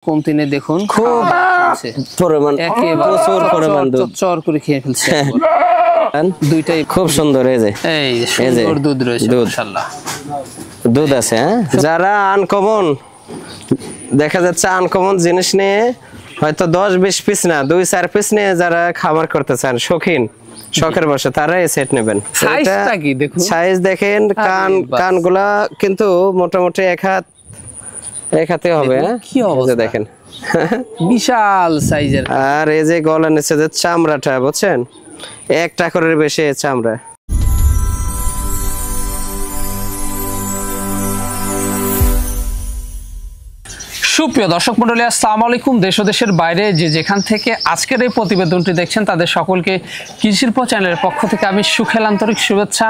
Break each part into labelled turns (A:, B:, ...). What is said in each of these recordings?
A: কমতিনে দেখুন
B: খুব পরিমাণ প্রচুর পরিমাণ দুধ
A: চর করে খেয়ে ফেলছে দুইটাই
B: খুব সুন্দর।
A: এই সুন্দর দুধ রয়েছে মাশাআল্লাহ,
B: দুধ আছে। হ্যাঁ, যারা আনকমন দেখা যাচ্ছে আনকমন জিনিস নিয়ে হয়তো 10-20 পিস না 2-4 পিস নিয়ে যারা খামার করতে চান শৌখিন শখের বসে তারা এই সেট নেবেন।
A: সাইজটা কি দেখুন,
B: সাইজ দেখেন, কানগুলা কিন্তু মোটামুটি এক হাতে হবে।
A: কি অবস্থা
B: দেখেন,
A: বিশাল সাইজের।
B: আর এই যে গলা নিচে যে চামড়াটা বুঝছেন, 1 টাকারের বেশি চামড়া।
A: সুপ্রিয় দর্শক মণ্ডলী, আসসালামু আলাইকুম। দেশ ও দেশের বাইরে যে যেখান থেকে আজকের এই প্রতিবেদনটি দেখছেন তাদের সকলকে কৃষি শিল্প চ্যানেলের পক্ষ থেকে আমি সুখেল আন্তরিক শুভেচ্ছা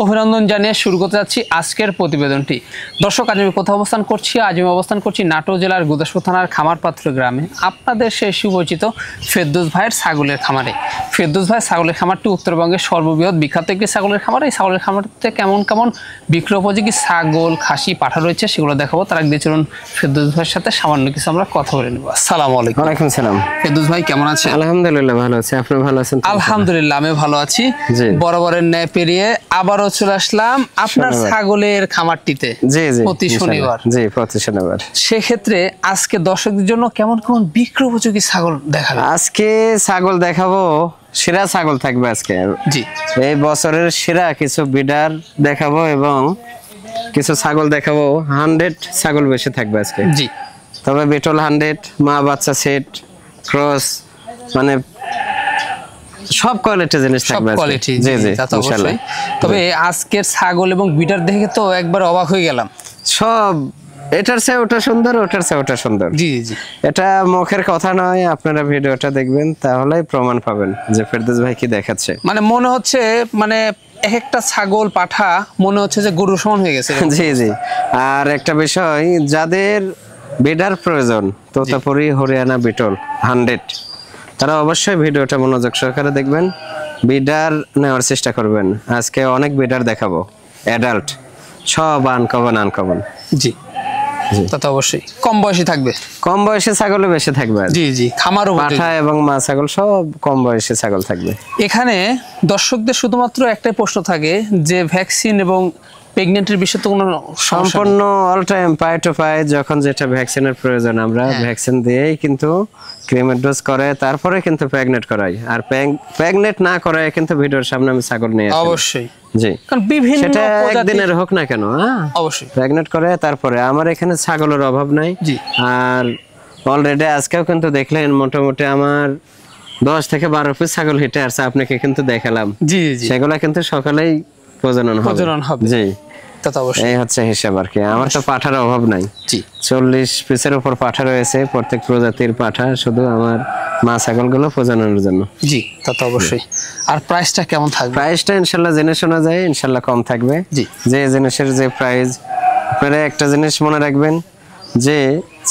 A: অভিনন্দন জানিয়ে শুরু করতে যাচ্ছি আজকের প্রতিবেদনটি। দর্শক, আজ আমি কোথাও অবস্থান করছি? আজ আমি অবস্থান করছি নাটোর জেলার গুদাসপুর থানার খামারপাত্র গ্রামে, আপনাদের সেই সুপরিচিত ফেরদৌস ভাইয়ের ছাগলের খামারে। ফেরদৌস ভাইয়ের ছাগলের খামারটি উত্তরবঙ্গের সর্ববৃহৎ বিখ্যাত একটি ছাগলের খামার। এই ছাগলের খামারটিতে কেমন কেমন বিক্রয় উপযোগী ছাগল, খাসি, পাঠা রয়েছে সেগুলো দেখাবো। তার আগে চলুন ফেরদৌস ভাইয়ের সাথে সামান্য কিছু আমরা কথা বলে নেব। আসসালামু আলাইকুম।
B: ওয়ালাইকুম সালাম।
A: ফেরদৌস ভাই কেমন আছেন?
B: আলহামদুলিল্লাহ ভালো আছি, আপনি ভালো আছেন?
A: আলহামদুলিল্লাহ আমি ভালো আছি। বরাবরের ন্যায় পেরিয়ে আবারও চলে আসলাম আপনার ছাগলের খামারটিতে।
B: জি জি,
A: প্রতি শনিবার।
B: জি, প্রতি শনিবার।
A: সেক্ষেত্রে আজকে দর্শকদের জন্য কেমন কেমন বিক্রয় উপযোগী ছাগল দেখাবেন?
B: আজকে ছাগল দেখাবো, সেরা ছাগল থাকবে আজকে।
A: জি,
B: এই বছরের সেরা কিছু বিডার দেখাবো এবং কিছু ছাগল দেখাবো। 100 ছাগল বেশি থাকবে আজকে।
A: জি,
B: তবে বিটল 100, মা বাচ্চা সেট, ক্রস, মানে সব কোয়ালিটি জিনিস থাকবে।
A: সব কোয়ালিটি।
B: জি জি,
A: তা তো অবশ্যই। তবে আজকের ছাগল এবং বিডার দেখে তো একবার অবাক হয়ে গেলাম।
B: সব এটার চেয়ে ওটা সুন্দর, ওটার চেয়ে ওটা সুন্দর।
A: জি জি,
B: এটা মুখের কথা নয়, আপনারা ভিডিওটা দেখবেন তাহলেই প্রমাণ পাবেন যে ফেরদৌস ভাই কি দেখাচ্ছে।
A: মানে মনে হচ্ছে মানে এক একটা ছাগল পাঠা মনে হচ্ছে যে গরু সমান হয়ে গেছে।
B: জি জি। আর একটা বিষয়, যাদের বিডার প্রয়োজন তোতাপুরি হরিয়ানা বিটল 100, তারা অবশ্যই ভিডিওটা মনোযোগ সহকারে দেখবেন, বিডার নেওয়ার চেষ্টা করবেন। আজকে অনেক বিডার দেখাবো, অ্যাডাল্ট, সব আনকমন।
A: জি, তা তো অবশ্যই। কম বয়সী থাকবে,
B: কম বয়সী ছাগল বেশি থাকবে।
A: জি জি, খামার
B: পাঠা এবং মা ছাগল সব কম বয়সী ছাগল থাকবে।
A: এখানে দর্শকদের শুধুমাত্র একটাই প্রশ্ন থাকে যে ভ্যাকসিন এবং প্রেগন্যান্টের বিষয়ে তো কোনো
B: সম্পূর্ণ অল টাইম পাই টু পাই, যখন যেটা ভ্যাকসিনের প্রয়োজন আমরা ভ্যাকসিন দিয়েই কিন্তু ক্রিমের ডোজ করে তারপরে কিন্তু প্রেগনেন্ট করাই। আর প্রেগনেন্ট না করায় কিন্তু ভিডিওর সামনে আমি ছাগল নিয়ে আসি।
A: অবশ্যই।
B: জি,
A: কারণ বিভিন্ন
B: সেটা একদিনের হোক না কেন,
A: অবশ্যই
B: প্রেগনেন্ট করে তারপরে। আমার এখানে ছাগলের অভাব নাই।
A: জি,
B: আর অলরেডি আজকেও কিন্তু দেখলেন মোটামুটি আমার 10 থেকে 12 পিস ছাগল হেঁটে আসছে, আপনাকে কিন্তু দেখালাম।
A: জি জি,
B: সেগুলা কিন্তু সকালেই প্রজনন হবে। জি,
A: তা তো অবশ্যই।
B: এই হচ্ছে হিসাব আর কি। আমার তো পাঠার অভাব নাই।
A: জি,
B: 40 পিসের উপর পাঠা রয়েছে, প্রত্যেক প্রজাতির পাঠা, শুধু আমার মা ছাগলগুলো প্রজননের জন্য।
A: জি, তা তো অবশ্যই। আর প্রাইসটা কেমন থাকবে?
B: প্রাইসটা ইনশাল্লাহ জেনে শোনা যায়, ইনশাল্লাহ কম থাকবে।
A: জি,
B: যে জিনিসের যে প্রাইস, আপনারা একটা জিনিস মনে রাখবেন যে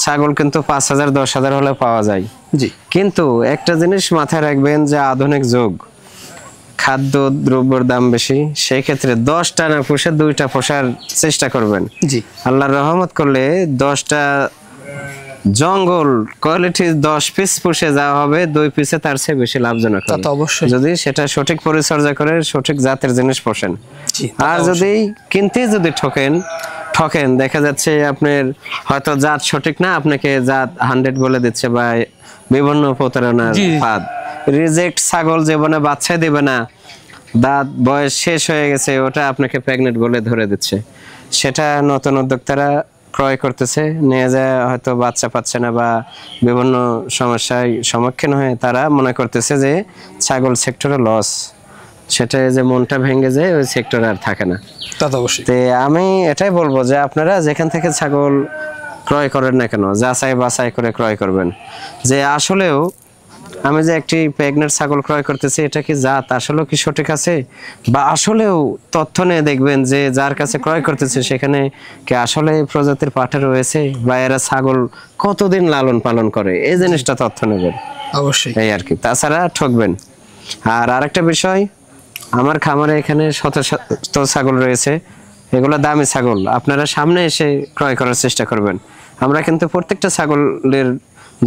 B: ছাগল কিন্তু 5000 10,000 হলে পাওয়া যায়।
A: জি,
B: কিন্তু একটা জিনিস মাথায় রাখবেন যে আধুনিক যুগ, খাদ্য দ্রব্যের দাম বেশি, সেই ক্ষেত্রে 10টা না পুষে 2টা পোষার চেষ্টা করবেন।
A: জি,
B: আল্লাহর রহমত করলে 10টা জঙ্গল কোয়ালিটি 10 পিস পুষে যাওয়া হবে, 2 পিসে তার চেয়ে বেশি লাভজনক হবে।
A: অবশ্যই,
B: যদি সেটা সঠিক পরিচর্যা করে সঠিক জাতের জিনিস পোষেন। আর যদি কিনতে যদি ঠকেন দেখা যাচ্ছে আপনার হয়তো জাত সঠিক না, আপনাকে জাত 100 বলে দিচ্ছে বা বিভিন্ন প্রতারণার ফাঁদ। রিজেক্ট ছাগল জীবনে বাচ্চা দেবে না, দাঁত বয়স শেষ হয়ে গেছে, ওটা আপনাকে প্রেগনেন্ট বলে ধরে দিচ্ছে। সেটা নতুন উদ্যোক্তারা ক্রয় করতেছে, নিয়ে যায় হয়তো বাচ্চা পাচ্ছে না বা বিভিন্ন সমস্যায় সম্মুখীন হয়ে তারা মনে করতেছে যে ছাগল সেক্টরে লস। সেটা যে মনটা ভেঙে যায়, ওই সেক্টরে আর থাকে না।
A: তা তো অবশ্যই।
B: তো আমি এটাই বলবো যে আপনারা যেখান থেকে ছাগল ক্রয় করেন না কেন, যাচাই বাছাই করে ক্রয় করবেন যে আসলেও আমি যে একটি প্রেগনেন্ট ছাগল ক্রয় করতেছি এটা কি জাত আসলে কি সঠিক আছে, বা আসলেও তথ্য নিয়ে দেখবেন যে যার কাছে ক্রয় করতেছে সেখানে কি আসলে প্রজাতির পাঠা রয়েছে বা এরা ছাগল কতদিন লালন পালন করে, এই জিনিসটা তথ্য নেবেন
A: অবশ্যই,
B: এই আর কি। তাছাড়া ঠকবেন। আর আরেকটা বিষয়, আমার খামারে এখানে শত শত ছাগল রয়েছে, এগুলো দামি ছাগল, আপনারা সামনে এসে ক্রয় করার চেষ্টা করবেন। আমরা কিন্তু প্রত্যেকটা ছাগলের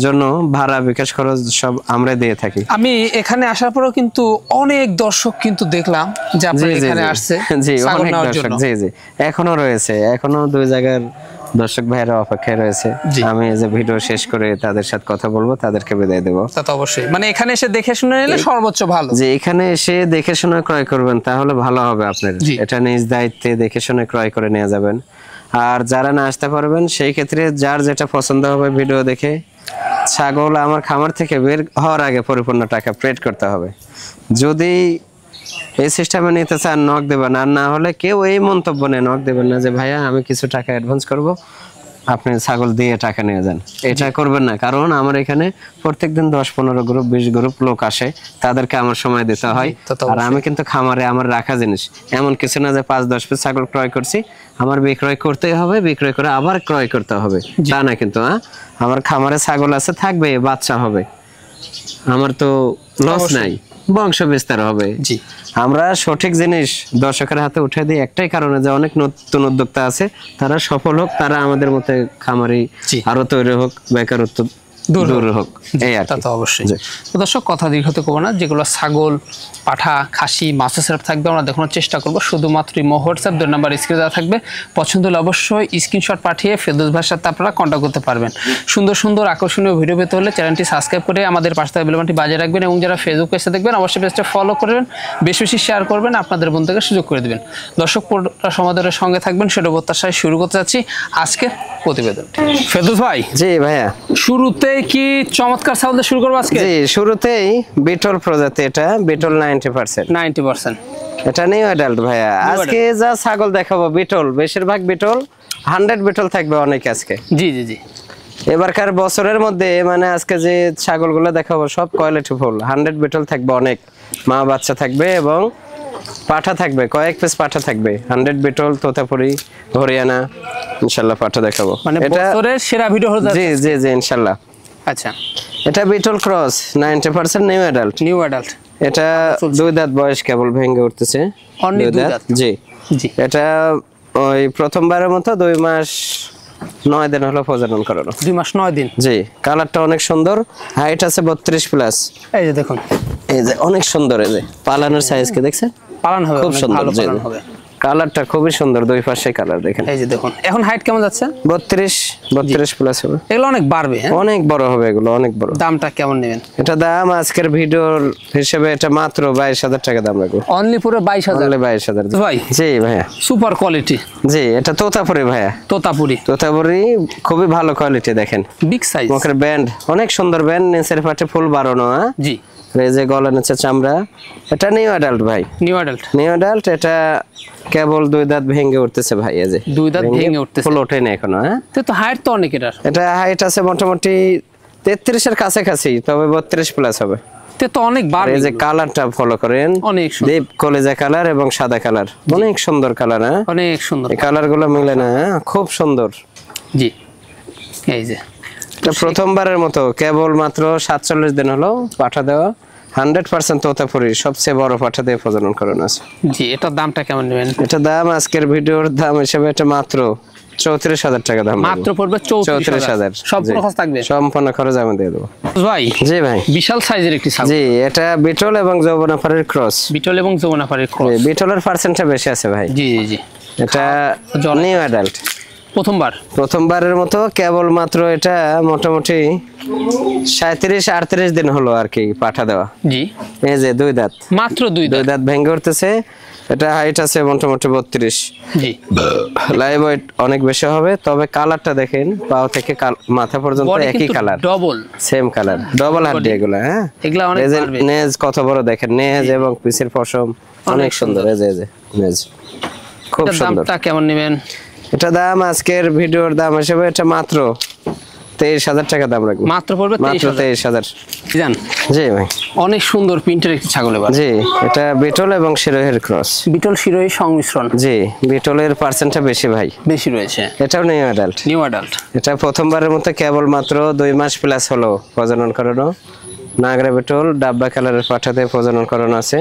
B: জন্য ভাড়া বিকাশ খরচ সব আমরা দিয়ে থাকি।
A: আমি এখানে আসার পরেও কিন্তু অনেক দর্শক কিন্তু দেখলাম যে আপনারা এখানে আসছে
B: জি
A: ছাগল
B: অনেক
A: নেওয়ার
B: দর্শক,
A: জন্য।
B: জি জি এখনো রয়েছে, এখনো 2 জায়গার দর্শক ভাইয়েরা অপেক্ষায় রয়েছে। আমি যে ভিডিও শেষ করে তাদের সাথে কথা বলবো, তাদেরকে বিদায় দেব।
A: তা তো অবশ্যই, মানে এখানে এসে দেখে শুনে নিলে সর্বোচ্চ ভালো।
B: যে এখানে এসে দেখে শুনে ক্রয় করবেন তাহলে ভালো হবে আপনার,
A: জি।
B: এটা নিজ দায়িত্বে দেখে শুনে ক্রয় করে নিয়ে যাবেন। আর যারা না আসতে পারবেন সেই ক্ষেত্রে যার যেটা পছন্দ হবে ভিডিও দেখে ছাগল আমার খামার থেকে বের হওয়ার আগে পরিপূর্ণ টাকা পেড করতে হবে। যদি এই সিস্টেমে নিতে চান নক দেবেন, আর না হলে কেউ এই মন্তব্য নিয়ে নক দেবেন না যে ভাইয়া আমি কিছু টাকা অ্যাডভান্স করব, আপনি ছাগল দিয়ে টাকা নিয়ে যান, এটা করবেন না। কারণ আমার এখানে প্রত্যেকদিন 10-15 গ্রুপ 20 গ্রুপ লোক আসে, তাদেরকে আমার সময় দিতে হয়। আর আমি কিন্তু খামারে আমার রাখা জিনিস এমন কিছু না যে 5-10 পিস ছাগল ক্রয় করছি, আমার বিক্রয় করতেই হবে, বিক্রয় করে আবার ক্রয় করতে হবে তা না কিন্তু। আমার খামারে ছাগল আছে, থাকবে, বাচ্চা হবে, আমার তো লস নাই, বংশ বিস্তার হবে।
A: জি,
B: আমরা সঠিক জিনিস দর্শকের হাতে উঠে দিই একটাই কারণে যে অনেক নতুন উদ্যোক্তা আছে, তারা সফল হোক, তারা আমাদের মতো খামারি আরো তৈরি হোক, বেকারত্ব দূর হোক, এই আর
A: তা তো অবশ্যই। তো দর্শক কথা দীর্ঘত করবো না, যেগুলো ছাগল, পাঠা, খাসি, মাছের সেট থাকবে আমরা দেখানোর চেষ্টা করবো। শুধুমাত্র হোয়াটসঅ্যাপ 2 নাম্বার স্ক্রিনে দেওয়া থাকবে, পছন্দ হলে অবশ্যই স্ক্রিনশট পাঠিয়ে ফেরদৌস ভাইয়ের সাথে আপনারা কন্ট্যাক্ট করতে পারবেন। সুন্দর সুন্দর আকর্ষণীয় ভিডিও পেতে হলে চ্যানেলটি সাবস্ক্রাইব করে আমাদের পাশে থাকা বেল বাটনটি বাজিয়ে রাখবেন, এবং যারা ফেসবুক পেজে দেখবেন অবশ্যই পেজটা ফলো করবেন, বেশি বেশি শেয়ার করবেন, আপনাদের বন্ধুকে সুযোগ করে দেবেন। দর্শক পুরোটা সমাধানের সঙ্গে থাকবেন, সেটা প্রত্যাশায় শুরু করতে যাচ্ছি আজকের প্রতিবেদন। ফেরদৌস ভাই,
B: জি ভাইয়া,
A: শুরুতেই কি চমৎকার ছাগল দিয়ে শুরু করবো আজকে?
B: জি শুরুতেই বিটল প্রজাতি, এটা বিটল 90%,
A: 90%।
B: এটা নিউ অ্যাডাল্ট ভাইয়া। আজকে যা ছাগল দেখাবো বিটল, বেশিরভাগ বিটল, 100 বিটল থাকবে অনেক আজকে।
A: জি জি জি,
B: এবারকার বছরের মধ্যে মানে আজকে যে ছাগলগুলো দেখাবো সব কোয়ালিটি ফুল, 100 বিটল থাকবে অনেক, মা বাচ্চা থাকবে এবং পাঠা থাকবে, কয়েক পিস পাঠা থাকবে, 100 বিটল, তোতাপুরি, হরিয়ানা, ইনশাআল্লাহ পাঠা দেখাবো।
A: মানে বছরের সেরা ভিডিও হলো।
B: জি জি জি ইনশাআল্লাহ।
A: আচ্ছা,
B: এটা Beetal cross 90% new adult.
A: New adult,
B: এটা 2 দাঁত বয়স, কেবল ভেঙে উঠতেছে।
A: অনলি 2 দাঁত।
B: জি
A: জি,
B: এটা ওই প্রথমবারের মতো 2 মাস 9 দিন হলো প্রজনন করানো।
A: 2 মাস 9 দিন।
B: জি, কালারটা অনেক সুন্দর, হাইট আছে 32 প্লাস।
A: এই যে দেখুন,
B: এই যে অনেক সুন্দর, এই যে পালানোর সাইজ কে দেখছেন,
A: পালন হবে,
B: খুব সুন্দর,
A: ভালো পালন হবে।
B: কালারটা খুবই সুন্দর, দুই পাশে কালার দেখেন।
A: এই যে দেখুন, এখন হাইট কেমন যাচ্ছে?
B: 32 প্লাস হবে।
A: এগুলো অনেক বাড়বে, হ্যাঁ
B: অনেক বড় হবে এগুলো, অনেক বড়।
A: দামটা কেমন নেবেন?
B: এটা দাম আজকের ভিডিওর হিসেবে এটা মাত্র 22,000 টাকা দাম রাখবো।
A: অনলি পুরো 22,000।
B: অনলি 22,000
A: ভাই,
B: জি ভাইয়া,
A: সুপার কোয়ালিটি।
B: জি এটা তোতাপুরি ভাইয়া,
A: তোতাপুরি,
B: তোতাপুরি খুবই ভালো কোয়ালিটি, দেখেন
A: বিগ সাইজ,
B: মুখের ব্যান্ড অনেক সুন্দর, ব্যান্ড নিচের পাটে ফুল বাড়ানো।
A: জি,
B: এই যে গলা নিচে চামড়া, এটা নিউ অ্যাডাল্ট ভাই,
A: নিউ অ্যাডাল্ট,
B: নিউ অ্যাডাল্ট। এটা কেবল 2 দাঁত ভেঙে উঠতেছে ভাই, এই যে
A: 2 দাঁত ভেঙে উঠতেছে,
B: ফুল ওঠেনি এখনো। হ্যাঁ,
A: তো হাইট তো অনেক এটার।
B: এটা হাইট আছে মোটামুটি 33 এর কাছাকাছি, তবে 32 প্লাস হবে।
A: তো অনেক বাড়বে।
B: এই যে কালারটা ফলো করেন,
A: অনেক সুন্দর,
B: ডিপ কলেজা কালার এবং সাদা কালার, অনেক সুন্দর কালার। হ্যাঁ,
A: অনেক সুন্দর,
B: এই কালার গুলো মিলে না, খুব সুন্দর।
A: জি, এই যে
B: এটা প্রথমবারের মতো কেবল মাত্র 47 দিন হলো পাঠা দেওয়া, 100% তোতাপুরি, সবচেয়ে বড় পাঠা দিয়ে প্রজনন করানো আছে।
A: জি, এটার দামটা কেমন নেবেন?
B: এটা দাম আজকের ভিডিওর দাম হিসেবে এটা মাত্র 34,000 টাকা দাম,
A: মাত্র পড়বে 34,000। সম্পূর্ণ খরচ থাকবে,
B: সম্পূর্ণ খরচ আমি দিয়ে দেবো
A: ভাই।
B: জি ভাই,
A: বিশাল সাইজের একটি ছাগল।
B: জি এটা বিটল এবং যৌবনাফারের ক্রস।
A: বিটল এবং যৌবনাফারের ক্রস।
B: বিটলের পার্সেন্টটা বেশি আছে ভাই।
A: জি জি জি,
B: এটা নিউ অ্যাডাল্ট, প্রথমবারের মতো কেবল মাত্র এটা মোটামুটি 37-38 দিন হলো আর কি পাঠা দেওয়া।
A: জি,
B: এই যে 2 দাঁত,
A: মাত্র 2
B: দাঁত ভেঙে উঠতেছে। এটা হাইট আছে মোটামুটি 32।
A: জি,
B: লাইভ ওয়েট অনেক বেশি হবে, তবে কালারটা দেখেন পাও থেকে মাথা পর্যন্ত একই colour,
A: double
B: same colour, double হাড্ডি এগুলো। হ্যাঁ,
A: এগুলা অনেক পারবে।
B: নেজ কত বড় দেখেন, নেজ এবং পিসের পশম অনেক সুন্দর। এই যে নেজ খুব সুন্দর।
A: দামটা কেমন নেবেন?
B: এটা দাম আজকের ভিডিওর দাম হিসেবে এটা মাত্র 23,000 টাকা দাম রাখবো।
A: মাত্র পড়বে
B: 23,000।
A: জান,
B: জি ভাই,
A: অনেক সুন্দর প্রিন্টের একটি ছাগল। এবার
B: জি এটা বিটল এবং শিরোহের ক্রস,
A: বিটল শিরোহী সংমিশ্রণ।
B: জি বিটলের পার্সেন্টটা বেশি ভাই,
A: বেশি রয়েছে।
B: এটাও নিউ অ্যাডাল্ট,
A: নিউ অ্যাডাল্ট।
B: এটা প্রথমবারের মতো কেবল মাত্র 2 মাস প্লাস হলো প্রজনন করানো। নাগরা বিটল ডাব্বা কালারের পাঠাতে প্রজনন করানো আছে।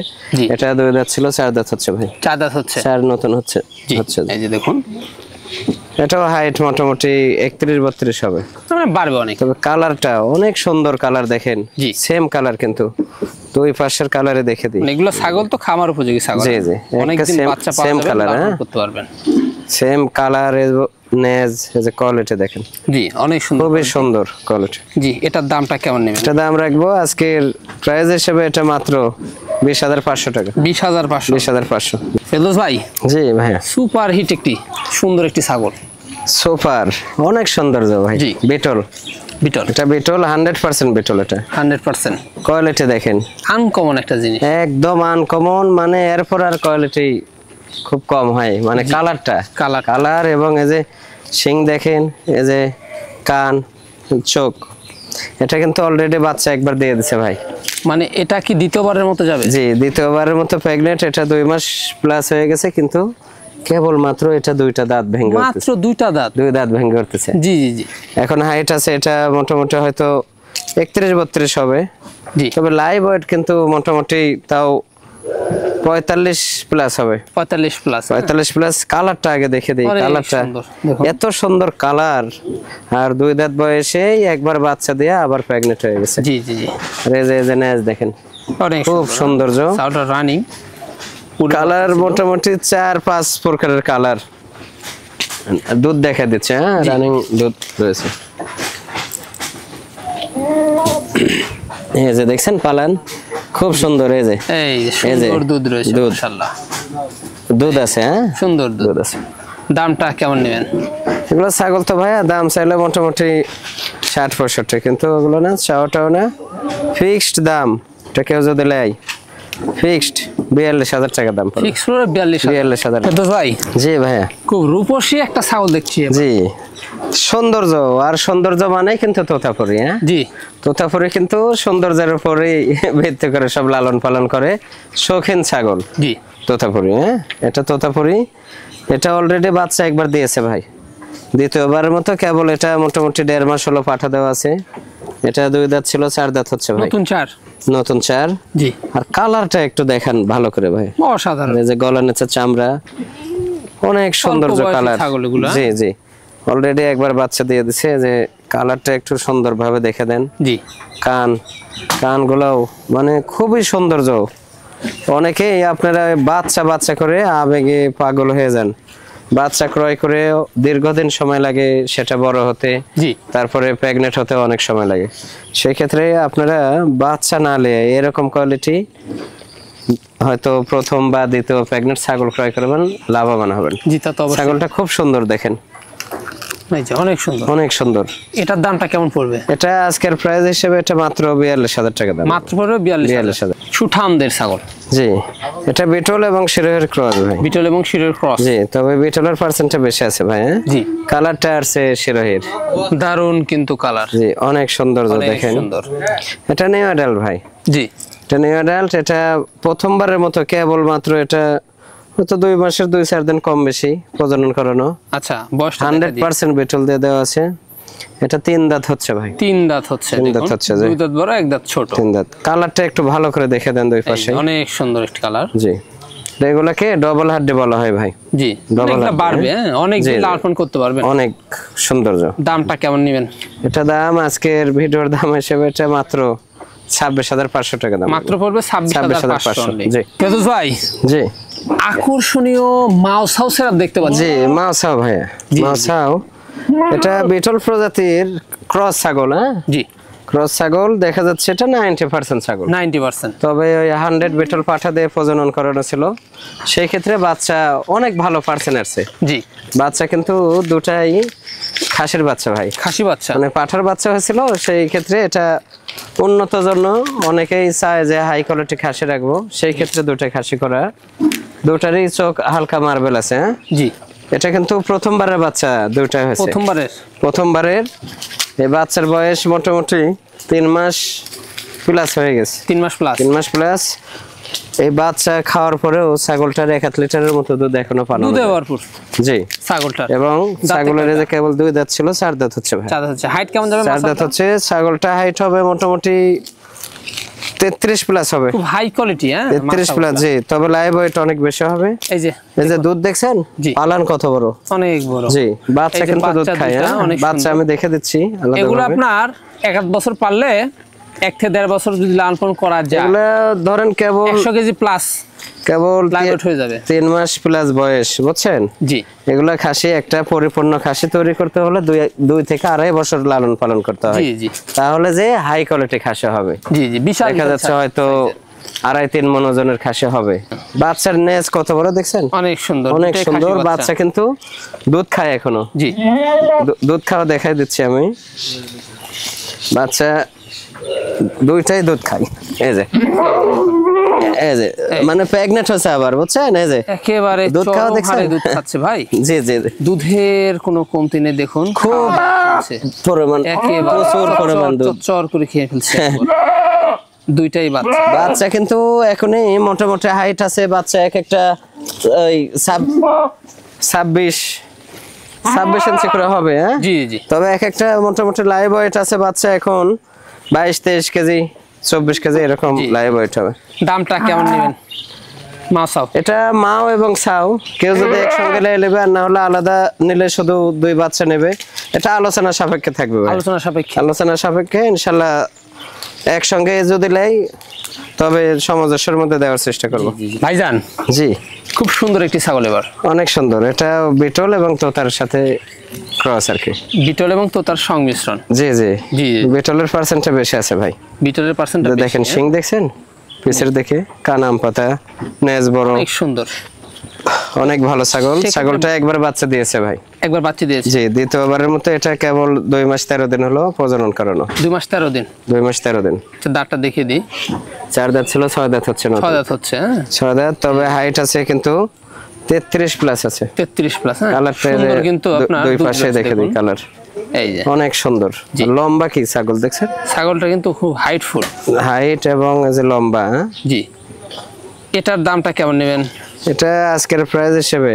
B: এটা 2 দাঁত ছিল, 4 দাঁত হচ্ছে ভাই,
A: 4 দাঁত হচ্ছে,
B: 4 নতুন হচ্ছে।
A: এই যে দেখুন,
B: এটাও হাইট মোটামুটি 31-32 হবে,
A: মানে বাড়বে অনেক।
B: তবে কালারটা অনেক সুন্দর কালার দেখেন,
A: জি।
B: সেম কালার কিন্তু দুই পাশের কালারে দেখে দিই।
A: এগুলো ছাগল তো খামার উপযোগী ছাগল।
B: জি জি,
A: অনেকদিন বাচ্চা পাওয়া যাবে,
B: কালার,
A: লালন করতে পারবেন।
B: সেম কালার নেজ, এই যে কোয়ালিটি দেখেন,
A: জি অনেক সুন্দর,
B: খুবই সুন্দর কোয়ালিটি।
A: জি এটার দামটা কেমন নেবেন?
B: এটা দাম রাখবো আজকের প্রাইস হিসেবে এটা মাত্র 20,500 টাকা।
A: 20,500।
B: 20,500।
A: ফেরদৌস ভাই,
B: জি ভাইয়া,
A: সুপার হিট একটি সুন্দর একটি ছাগল,
B: সুপার, অনেক সুন্দর ভাই।
A: জি।
B: Beetle,
A: beetle.
B: এটা বিটল 100% বিটল। এটা
A: 100%
B: কোয়ালিটি দেখেন,
A: আনকমন একটা জিনিস,
B: একদম আনকমন, মানে এরপর আর কোয়ালিটি খুব কম হয়, মানে কালারটা, কালার এবং এই যে শিং দেখেন, এই যে কান, চোখ, এটা কিন্তু অলরেডি বাচ্চা একবার দিয়ে দিছে ভাই।
A: মানে এটা কি দ্বিতীয়বারের মতো যাবে?
B: জি, দ্বিতীয়বারের মতো প্রেগনেন্ট। এটা 2 মাস প্লাস হয়ে গেছে, কিন্তু কেবল মাত্র এটা 2টা দাঁত ভেঙে উঠতেছে।
A: মাত্র 2টা দাঁত?
B: 2 দাঁত ভেঙে উঠতেছে।
A: জি জি জি।
B: এখন হাইট আছে এটা মোটামুটি হয়তো 31-32 হবে।
A: জি।
B: তবে লাইভ ওয়েট কিন্তু মোটামুটি তাও 45 প্লাস হবে।
A: 45 প্লাস।
B: 45 প্লাস। কালারটা আগে দেখে দিই, কালারটা এত সুন্দর কালার, আর 2 দাঁত বয়সে একবার বাচ্চা দিয়ে আবার প্রেগনেন্ট হয়ে গেছে।
A: জি জি জি।
B: রেজে নেজ দেখেন,
A: অনেক
B: খুব সৌন্দর্য।
A: সাউটা রানিং,
B: কালার মোটামুটি 4-5 প্রকারের কালার। দুধ দেখা দিচ্ছে, হ্যাঁ রানিং দুধ রয়েছে। এই যে দেখছেন পালান, খুব সুন্দর। এই যে
A: সুন্দর দুধ রয়েছে, মাশাআল্লাহ
B: দুধ আছে, হ্যাঁ
A: সুন্দর দুধ
B: আছে।
A: দামটা কেমন নেবেন?
B: এগুলো ছাগল তো ভাইয়া দাম চাইলে মোটামুটি 60-65, কিন্তু ওগুলো না, চাওয়াটাও না, ফিক্সড দাম। এটা কেউ যদি নেয় ফিক্সড 42,000 টাকা দাম পড়বে।
A: ফিক্সড করে 42,000। তো ভাই,
B: জি ভাইয়া,
A: খুব রূপসী একটা ছাগল দেখছি।
B: জি, সৌন্দর্য, আর সৌন্দর্য মানে কিন্তু তোতাপুরি। হ্যাঁ
A: জি,
B: তোতাপুরি কিন্তু সৌন্দর্যের উপরেই ভিত্তি করে সব লালন পালন করে, শৌখিন ছাগল।
A: জি,
B: তোতাপুরি। হ্যাঁ, এটা তোতাপুরি। এটা অলরেডি বাচ্চা একবার দিয়েছে ভাই, দ্বিতীয়বারের মতো কেবল। এটা মোটামুটি 1.5 মাস হলো পাঠা দেওয়া আছে। এটা 2 দাঁত ছিল, 4 দাঁত হচ্ছে ভাই, নতুন 4।
A: জি,
B: আর কালারটা একটু দেখেন ভালো করে ভাই,
A: অসাধারণ।
B: এই যে গলার নিচে চামড়া, অনেক সৌন্দর্য কালার। জি জি, অলরেডি একবার বাচ্চা দিয়ে দিছে। যে কালারটা একটু সুন্দর ভাবে দেখে দেন।
A: জি,
B: কানগুলাও মানে খুবই সৌন্দর্য। অনেকেই আপনারা বাচ্চা করে আবেগে পাগল হয়ে যান। বাচ্চা ক্রয় করে দীর্ঘদিন সময় লাগে সেটা বড় হতে, তারপরে প্রেগনেন্ট হতে অনেক সময় লাগে। সেই ক্ষেত্রে আপনারা বাচ্চা না নিয়ে এরকম কোয়ালিটি হয়তো প্রথম বা দ্বিতীয় প্রেগনেন্ট ছাগল ক্রয় করবেন, লাভবান হবেন। ছাগলটা খুব সুন্দর দেখেন,
A: অনেক সুন্দর,
B: অনেক সুন্দর।
A: এটার দামটা কেমন পড়বে?
B: এটা আজকের প্রাইস হিসেবে এটা মাত্র 42,000 টাকা দাম।
A: মাত্র পড়বে 42,000। সুঠামদের ছাগল।
B: জি, এটা বিটল এবং শিরোহের ক্রস ভাই।
A: বিটল এবং শিরোহের ক্রস।
B: জি, তবে বিটলের পার্সেন্টটা বেশি আছে ভাই। হ্যাঁ
A: জি,
B: কালারটা আছে শিরোহের,
A: দারুন কিন্তু কালার।
B: জি, অনেক সুন্দর দেখেন। এটা নিউ অ্যাডাল্ট ভাই। জি, এটা নিউ অ্যাডাল্ট। এটা প্রথমবারের মতো কেবল মাত্র এটা হয়তো 2 মাসের 2-4 দিন কম বেশি প্রজনন করানো।
A: আচ্ছা, বয়সটা
B: 100% বিটল দিয়ে দেওয়া আছে। এটা 3 দাঁত হচ্ছে ভাই।
A: 3 দাঁত হচ্ছে।
B: 3 দাঁত হচ্ছে,
A: 2 দাঁত বড়, 1 দাঁত ছোট।
B: 3 দাঁত। কালারটা একটু ভালো করে দেখে দেন দুই পাশে,
A: অনেক সুন্দর একটা কালার।
B: জি, এগুলাকে ডবল হাড্ডি বলা হয় ভাই। জি,
A: অনেকটা বাড়বে, অনেক দিন লালন করতে পারবেন।
B: অনেক সৌন্দর্য।
A: দামটা কেমন নেবেন?
B: এটা দাম আজকের ভিডিওর দাম হিসেবে এটা মাত্র 26,500 টাকা দাম।
A: মাত্র পড়বে 26,500।
B: জি
A: ফেরদৌস ভাই, জি, আকর্ষণীয় মাউসাও সেটআপ দেখতে পাচ্ছি।
B: জি, মাউসাও ভাইয়া, মাউসাও। এটা বিটল প্রজাতির ক্রস ছাগল। হ্যাঁ জি, ক্রস ছাগল দেখা যাচ্ছে। এটা 90% ছাগল, 90%। তবে ওই 100 বিটল পাঠা দিয়ে প্রজনন করানো ছিল, সেই ক্ষেত্রে বাচ্চা অনেক ভালো পার্সেন্ট আসছে। জি, বাচ্চা কিন্তু দুটাই খাসির বাচ্চা ভাই, খাসি বাচ্চা, মানে পাঠার বাচ্চা হয়েছিল। সেই ক্ষেত্রে এটা উন্নত জন্য অনেকেই চায় যে হাই কোয়ালিটি খাসি রাখবো, সেই ক্ষেত্রে দুটাই খাসি করা। দুটারই চোখ হালকা মার্বেল আছে। হ্যাঁ জি, এটা কিন্তু প্রথমবারের বাচ্চা, দুটাই হয়েছে প্রথমবারের। এই বাচ্চার বয়স মোটামুটি 3 মাস প্লাস হয়ে গেছে। 3 মাস প্লাস। এই বাচ্চা খাওয়ার পরেও ছাগলটার 1 লিটারের মতো দুধ এখনো পানো ভরপুর। জি, ছাগলটা। এবং ছাগলের যে কেবল 2 দাঁত ছিল, 4 দাঁত হচ্ছে ভাই। 4 দাঁত হচ্ছে। হাইট কেমন যাবে? 4 দাঁত হচ্ছে। ছাগলটা হাইট হবে মোটামুটি 33 প্লাস হবে,
A: খুব হাই কোয়ালিটি। হ্যাঁ
B: 33 প্লাস, জি। তবে লাইভ ওয়েট অনেক বেশি হবে।
A: এই যে
B: দুধ দেখছেন, পালান কত বড়,
A: অনেক বড়,
B: জি। বাচ্চা কিন্তু দুধ খায়, বাচ্চা আমি দেখে দিচ্ছি।
A: এগুলো আপনার 1 বছর পারলে 1 থেকে 1.5 বছর যদি লালন পালন করা যায়,
B: এগুলো ধরেন কেবল
A: 100 কেজি প্লাস
B: কেবল
A: হয়ে যাবে।
B: 3 মাস প্লাস বয়স, বুঝছেন?
A: জি।
B: এগুলা খাসি, একটা পরিপূর্ণ খাসি তৈরি করতে হলে 2 থেকে 2.5 বছর লালন পালন করতে হয়।
A: জি জি।
B: তাহলে যে হাই কোয়ালিটি খাসি হবে।
A: জি জি, বিশাল
B: দেখা যাচ্ছে হয়তো 2.5-3 মণ ওজনের খাসি হবে। বাচ্চার নেজ কত বড় দেখছেন,
A: অনেক সুন্দর,
B: অনেক সুন্দর। বাচ্চা কিন্তু দুধ খায় এখনো।
A: জি,
B: দুধ খাওয়া দেখাই দিচ্ছি আমি। বাচ্চা দুইটাই দুধ খায়, এই যে মানে প্রেগন্যান্ট হচ্ছে আবার, বুঝছেন? এই যে
A: একেবারে
B: দুধ খাওয়া দেখছেন,
A: দুধ খাচ্ছে ভাই।
B: জি জি,
A: দুধের কোনো কমতি নেই, দেখুন খুব
B: পরিমাণ, প্রচুর পরিমাণ দুধ,
A: চর করে খেয়ে ফেলছে দুইটাই বাচ্চা।
B: বাচ্চা কিন্তু এখনই মোটামুটি হাইট আছে। বাচ্চা এক একটা ওই 26 ইঞ্চি করে হবে। হ্যাঁ
A: জি জি।
B: তবে এক একটা মোটামুটি লাইভ ওয়েট আছে বাচ্চা এখন 22-23 কেজি, 24 কেজি এরকম লাইভ ওয়েট হবে।
A: দামটা কেমন নেবেন? মাসাও
B: এটা মাও এবং সাও কেউ যদি একসঙ্গে নেবে, আর না হলে আলাদা নিলে শুধু 2 বাচ্চা নেবে। এটা আলোচনা সাপেক্ষে থাকবে, আলোচনা সাপেক্ষে ইনশাল্লাহ। একসঙ্গে যদি নেই তবে সামঞ্জস্যের মধ্যে দেওয়ার চেষ্টা করব।
A: ভাইজান,
B: জি,
A: খুব সুন্দর একটি ছাগল, এবার
B: অনেক সুন্দর। এটা বিটল এবং তোতার সাথে ক্রস আর কি,
A: বিটল এবং তোতার সংমিশ্রণ।
B: জি জি
A: জি,
B: বিটলের পার্সেন্টটা বেশি আছে ভাই।
A: বিটলের পার্সেন্টটা
B: দেখেন, শিং দেখছেন পিছের দিকে, কানাম পাতা, নেজ বড়,
A: অনেক সুন্দর,
B: অনেক ভালো ছাগল। ছাগলটা একবার বাচ্চা দিয়েছে ভাই,
A: একবার বাচ্চা দিয়েছে।
B: জি, দ্বিতীয়বারের মতো। এটা কেবল 2 মাস 13 দিন হলো প্রজনন করানো।
A: 2 মাস 13 দিন,
B: 2 মাস 13 দিন।
A: দাঁতটা দেখিয়ে দিই।
B: 4 দাঁত ছিল, 6 দাঁত হচ্ছে না,
A: 6 দাঁত হচ্ছে। হ্যাঁ
B: 6 দাঁত। তবে হাইট আছে কিন্তু 33 প্লাস আছে,
A: 33 প্লাস। হ্যাঁ
B: কালারটা
A: সুন্দর কিন্তু আপনার
B: দুই পাশে দেখে দিই কালার,
A: এই যে
B: অনেক সুন্দর। লম্বা কি ছাগল দেখছেন,
A: ছাগলটা কিন্তু খুব হাইটফুল,
B: হাইট এবং এই যে লম্বা।
A: জি। এটার দামটা কেমন নেবেন?
B: এটা আজকের প্রাইস হিসেবে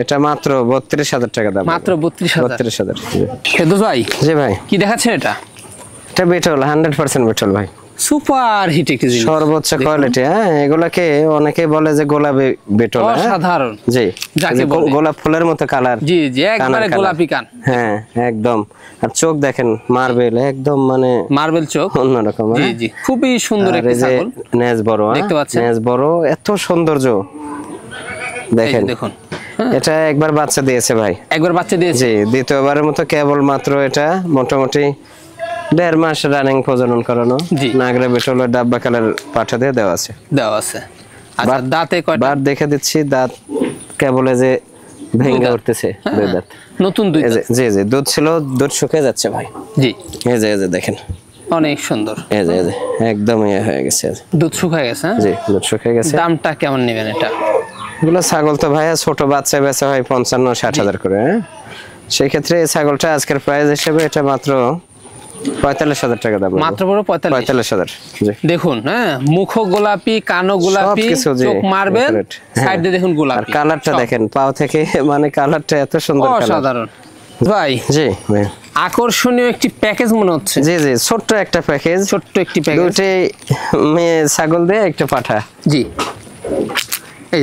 B: এটা মাত্র 32,000 টাকা দাম।
A: মাত্র 32,000?
B: 32,000।
A: ফেরদৌস ভাই,
B: জি ভাই,
A: কি দেখাচ্ছেন এটা?
B: এটা বিটল, 100% বিটল ভাই,
A: সুপার হিট একটি জিনিস,
B: সর্বোচ্চ কোয়ালিটি। হ্যাঁ এগুলাকে অনেকে বলে যে গোলাপি বিটল,
A: অসাধারণ।
B: জি, গোলাপ ফুলের মতো কালার।
A: জি জি, একবারে গোলাপি কান।
B: হ্যাঁ একদম। আর চোখ দেখেন মার্বেল, একদম মানে
A: মার্বেল চোখ,
B: অন্যরকম।
A: জি জি, খুবই সুন্দর একটি ছাগল।
B: নেজ বড়,
A: দেখতে পাচ্ছেন,
B: নেজ বড়, এত সৌন্দর্য দেখেন।
A: দেখুন,
B: এটা একবার বাচ্চা দিয়েছে ভাই,
A: একবার বাচ্চা দিয়েছে,
B: জি। দ্বিতীয়বারের মতো কেবল মাত্র এটা মোটামুটি 1.5 মাস রানিং প্রজনন করানো। নাগরা বিটলের ডাব্বা কালার পাঠা দিয়ে দেওয়া আছে। আচ্ছা, দাঁতে কয়টা? দাঁত দেখে দিচ্ছি। দাঁত কেবল যে ভেঙে উঠতেছে, 2 দাঁত,
A: নতুন 2 দাঁত।
B: জি জি, দুধ ছিল, দুধ শুকিয়ে যাচ্ছে ভাই।
A: জি,
B: এই যে দেখেন,
A: অনেক সুন্দর।
B: এই যে একদম হয়ে গেছে,
A: দুধ শুকিয়ে গেছে।
B: জি, দুধ শুকিয়ে গেছে।
A: দামটা কেমন নেবেন এটা?
B: এগুলো ছাগল তো ভাইয়া ছোট বাচ্চা বেচা হয় 55-60 হাজার করে। সেই ক্ষেত্রে এই ছাগলটা আজকের প্রাইস হিসেবে এটা মাত্র 45,000 টাকা দাম।
A: মাত্র বড়
B: 45,000। জি,
A: দেখুন, হ্যাঁ মুখ গোলাপি, কানো গোলাপি, চোখ মার্বেল, সাইডে দেখুন গোলাপি।
B: আর কালারটা দেখেন, পাও থেকে মানে কালারটা এত সুন্দর,
A: অসাধারণ ভাই।
B: জি ভাই,
A: আকর্ষণীয় একটি প্যাকেজ মনে হচ্ছে।
B: জি জি, ছোট্ট একটা প্যাকেজ,
A: ছোট্ট একটি প্যাকেজ,
B: 2টি মেয়ে ছাগল দিয়ে একটা পাঠা।
A: জি,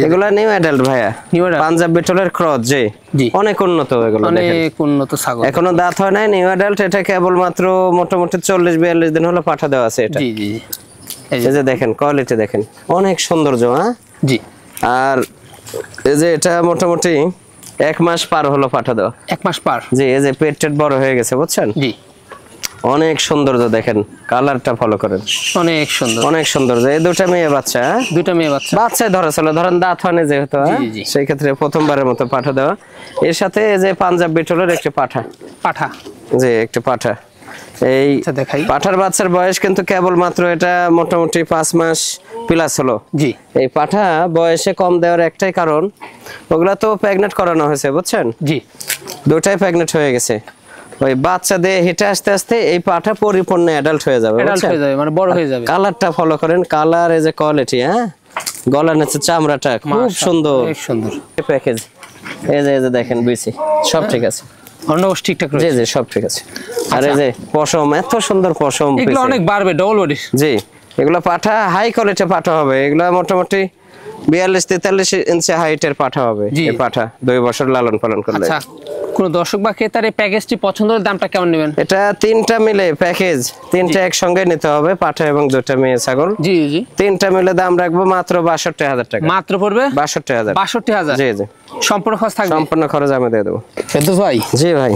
B: এগুলা নিউ অ্যাডাল্ট ভাইয়া, পাঞ্জাব বিটলের ক্রস। জি, অনেক উন্নত, এগুলো
A: অনেক উন্নত ছাগল।
B: এখনো দাঁত হয় নাই, নিউ অ্যাডাল্ট। এটা কেবল মাত্র মোটামুটি 40-42 দিন হলো পাঠা দেওয়া আছে এটা।
A: জি জি,
B: এই যে দেখেন কোয়ালিটি দেখেন, অনেক সৌন্দর্য। হ্যাঁ
A: জি।
B: আর এই যে এটা মোটামুটি 1 মাস পার হলো পাঠা দেওয়া।
A: 1 মাস পার,
B: জি। এই যে পেট বড় হয়ে গেছে, বুঝছেন?
A: জি,
B: অনেক সৌন্দর্য দেখেন, কালারটা ফলো করেন, অনেক সুন্দর, অনেক সৌন্দর্য। এই 2টা মেয়ে বাচ্চা,
A: 2টা মেয়ে বাচ্চা,
B: বাচ্চায় ধরা ছিল, ধরেন দাঁত হয়নি যেহেতু, সেই ক্ষেত্রে প্রথমবারের মতো পাঠা দেওয়া। এর সাথে এই যে পাঞ্জাব বিটলের একটি পাঠা, জি, একটি পাঠা। এই পাঠার বাচ্চার বয়স কিন্তু কেবল মাত্র এটা মোটামুটি 5 মাস প্লাস হলো। জি, এই পাঠা বয়সে কম দেওয়ার একটাই কারণ, ওগুলা তো প্রেগন্যান্ট করানো হয়েছে, বুঝছেন? জি, 2টাই প্রেগন্যান্ট হয়ে গেছে। ওই বাচ্চা দিয়ে হেঁটে আস্তে আস্তে এই পাঠা পরিপূর্ণ অ্যাডাল্ট হয়ে যাবে,
A: মানে বড় হয়ে যাবে।
B: কালারটা ফলো করেন, কালার এই যে কোয়ালিটি, হ্যাঁ গলার নিচে চামড়াটা খুব সুন্দর, অনেক সুন্দর প্যাকেজ। এই যে দেখেন, বিসি সব ঠিক আছে,
A: অন্যবশ ঠিকঠাক রয়েছে।
B: জি জি, সব ঠিক আছে। আর এই যে পশম, এত সুন্দর পশম,
A: এগুলো অনেক বাড়বে, ডবল বডি।
B: জি, এগুলো পাঠা হাই কোয়ালিটি পাঠা হবে, এগুলো মোটামুটি 42-43 ইঞ্চি হাইটের পাঠা হবে। এই পাঠা 2 বছর লালন পালন করলে।
A: আচ্ছা, কোন দর্শক বা ক্রেতার এই প্যাকেজটি পছন্দ হলে দামটা কেমন নেবেন?
B: এটা 3টা মিলে প্যাকেজ, 3টা একসঙ্গে নিতে হবে, পাঠা এবং 2টা মেয়ে ছাগল।
A: জি জি,
B: 3টা মিলে দাম রাখবো মাত্র 62,000 টাকা।
A: মাত্র পড়বে
B: 62,000।
A: 62,000?
B: জি জি,
A: সম্পূর্ণ খরচ থাকবে?
B: সম্পূর্ণ খরচ আমি দিয়ে দেবো।
A: ফেরদৌস ভাই,
B: জি ভাই,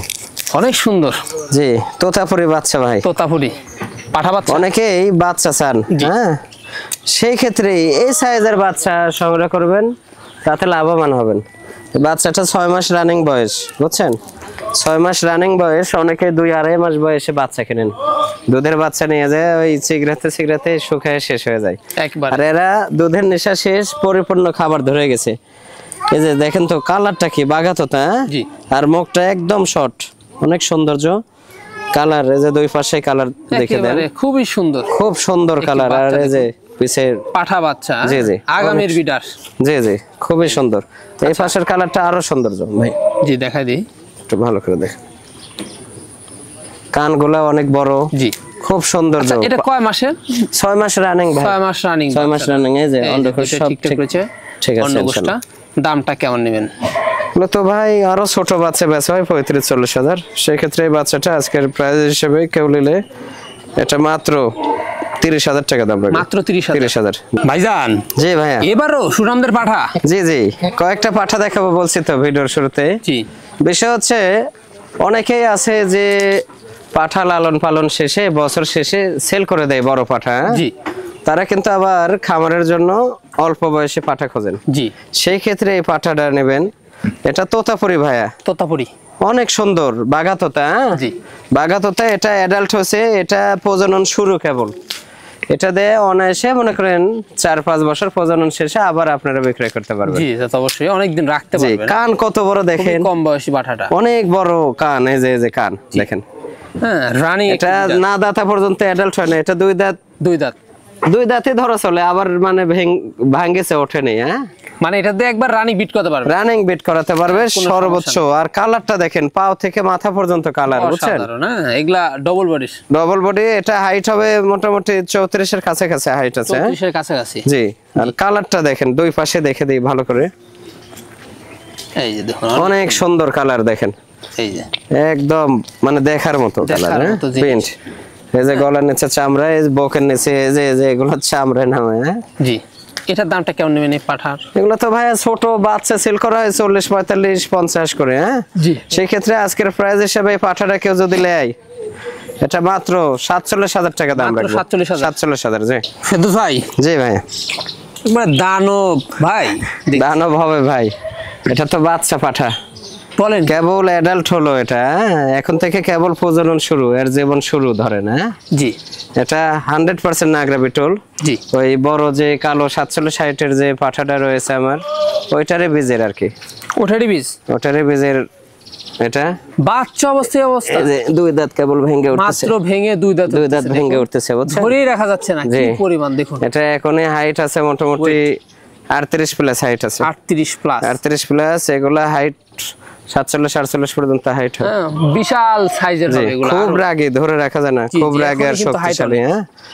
A: অনেক সুন্দর।
B: জি, তোতাপুরি বাচ্চা ভাই,
A: তোতাপুরি পাঠা বাচ্চা।
B: অনেকেই বাচ্চা চান, হ্যাঁ, সেই ক্ষেত্রে এই সাইজের বাচ্চা সংগ্রহ করবেন, তাতে লাভবান হবেন। বাচ্চাটা 6 মাস রানিং বয়স, বুঝছেন? 6 মাস রানিং বয়স, অনেকে 2-2.5 মাস বয়সে বাচ্চা কিনেন, দুধের বাচ্চা নিয়ে যায়, ওই সিগারেতে শুকায় শেষ হয়ে যায়
A: একবার।
B: আর এরা দুধের নেশা শেষ, পরিপূর্ণ খাবার ধরে গেছে। এই যে দেখেন তো কালারটা কি বাগাতোতা, আর মুখটা একদম শর্ট, অনেক সৌন্দর্য কালার। এই যে 2 পাশে কালার দেখে দেন,
A: খুবই সুন্দর,
B: খুব সুন্দর কালার। আর এই যে পিছের
A: পাঠা বাচ্চা,
B: জি জি,
A: আগামীর বিডার।
B: জি জি, খুবই সুন্দর। এই পাশের কালারটা আরো সৌন্দর্য ভাই,
A: জি দেখাই দিই
B: একটু ভালো করে দেখ, কানগুলা অনেক বড়, জি, খুব সৌন্দর্য।
A: এটা কয় মাসের?
B: 6 মাস রানিং ভাই,
A: 6 মাস রানিং,
B: 6 মাস রানিং। এই যে অন্ডকোষ সব ঠিক
A: রয়েছে,
B: ঠিক আছে
A: ইনশাআল্লাহ। দামটা কেমন নেবেন?
B: তো ভাই আরো ছোট বাচ্চা বেচা হয় 35-40 হাজার, সেই ক্ষেত্রে এই বাচ্চাটা আজকের প্রাইস হিসেবে কেউ নিলে এটা মাত্র 30,000 টাকা দাম রাখবে।
A: মাত্র 30,000? ভাইজান,
B: জি ভাইয়া,
A: এবারও সুনামদের পাঠা?
B: জি জি, কয়েকটা পাঠা দেখাবো বলছি তো ভিডিওর শুরুতে।
A: জি,
B: বিষয় হচ্ছে অনেকেই আছে যে পাঠা লালন পালন শেষে, বছর শেষে সেল করে দেয় বড় পাঠা,
A: জি,
B: তারা কিন্তু আবার খামারের জন্য অল্প বয়সে পাঠা খোঁজেন। জি, সেই ক্ষেত্রে এই পাঠাটা নেবেন। এটা তোতাপুরি ভাইয়া,
A: তোতাপুরি
B: অনেক সুন্দর বাগাতোতা। জি, বাগাতোতা, এটা অ্যাডাল্ট হয়েছে, এটা প্রজনন শুরু কেবল। এটা দিয়ে অনায়াসে মনে করেন 4-5 বছর প্রজনন শেষে আবার আপনারা বিক্রয় করতে পারবেন।
A: জি, তা অবশ্যই অনেকদিন রাখতে পারবেন।
B: কান কত বড় দেখেন,
A: কম বয়সী পাঠাটা
B: অনেক বড় কান। এই যে কান দেখেন,
A: হ্যাঁ রানী।
B: এটা না দাঁতা পর্যন্ত অ্যাডাল্ট হয় না, এটা 2 দাঁত, 2 দাঁতে ধরা চলে, আবার মানে ভাঙ্গেছে ওঠেনি। হ্যাঁ,
A: মানে এটা দিয়ে একবার রানিং বিট করতে পারবে,
B: রানিং বিট করাতে পারবে সর্বোচ্চ। আর কালারটা দেখেন, পাও থেকে মাথা পর্যন্ত কালার, বুঝছেন?
A: এগুলা ডবল বডি,
B: ডবল বডি। এটা হাইট হবে মোটামুটি 34 এর কাছাকাছি হাইট আছে,
A: 34 এর কাছাকাছি।
B: জি, আর কালারটা দেখেন, 2 পাশে দেখে দিই ভালো করে।
A: এই যে দেখুন,
B: অনেক সুন্দর কালার দেখেন,
A: এই যে
B: একদম মানে দেখার মতো কালার। প্রিন্ট, এই যে গলার নিচে চামড়া, এই বকের নিচে এই যে এগুলো চামড়া নামে। জি,
A: এটার দামটা কেমন নেবেন এই পাঠার?
B: এগুলো তো ভাই ছোট বাচ্চা সেল করা হয় 40, 45, 50 করে। হ্যাঁ, জি, সেই ক্ষেত্রে আজকের প্রাইস হিসেবে এই পাঠাটা কেউ যদি নেয়, এটা মাত্র 47,000 টাকা দাম রাখবো। 47,000। জি
A: ফেরদৌস ভাই,
B: জি ভাই,
A: মানে দানব ভাই,
B: দানব হবে ভাই। এটা তো বাচ্চা পাঠা,
A: বলেন,
B: কেবল অ্যাডাল্ট হলো এটা। এখন থেকে কেবল প্রজনন শুরু, এর জীবন শুরু ধরেন। হ্যাঁ, জি, এটা 100% নাগরা বিটল। জি, ওই বড় যে কালো 47-60 এর যে পাঠাটা রয়েছে আমার, ওইটারে বীজের আর কি,
A: ওটারই বীজ,
B: ওটারে বীজের। এটা
A: বাচ্চা অবস্থা,
B: এই যে 2 দাঁত কেবল ভেঙে উঠতেছে,
A: মাত্র ভেঙে 2 দাঁত
B: ভেঙে উঠতেছে, বুঝছেন?
A: ধরেই রাখা যাচ্ছে না, কি পরিমাণ দেখুন।
B: এটা এখনই হাইট আছে মোটামুটি 38+ হাইট আছে, 38 প্লাস। এগুলা হাইট 47-48 পর্যন্ত হাইট হয়।
A: বিশাল সাইজের হবে এগুলো,
B: খুব রাগী, ধরে রাখা যায় না, খুব রাগী আর শক্তিশালী।